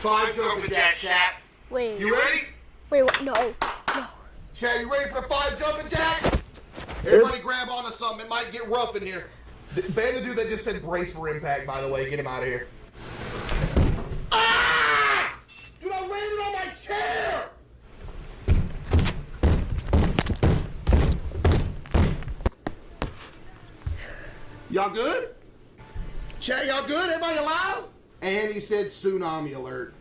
Five jumping jacks, chat. Wait. You ready? Wait, what? No. No. Chat, you ready for the 5 jumping jacks? Everybody grab onto something. It might get rough in here. Ban the dude that just said brace for impact, by the way. Get him out of here. Ah! Dude, I landed on my chair! Y'all good? Chat, y'all good? Everybody alive? And he said tsunami alert.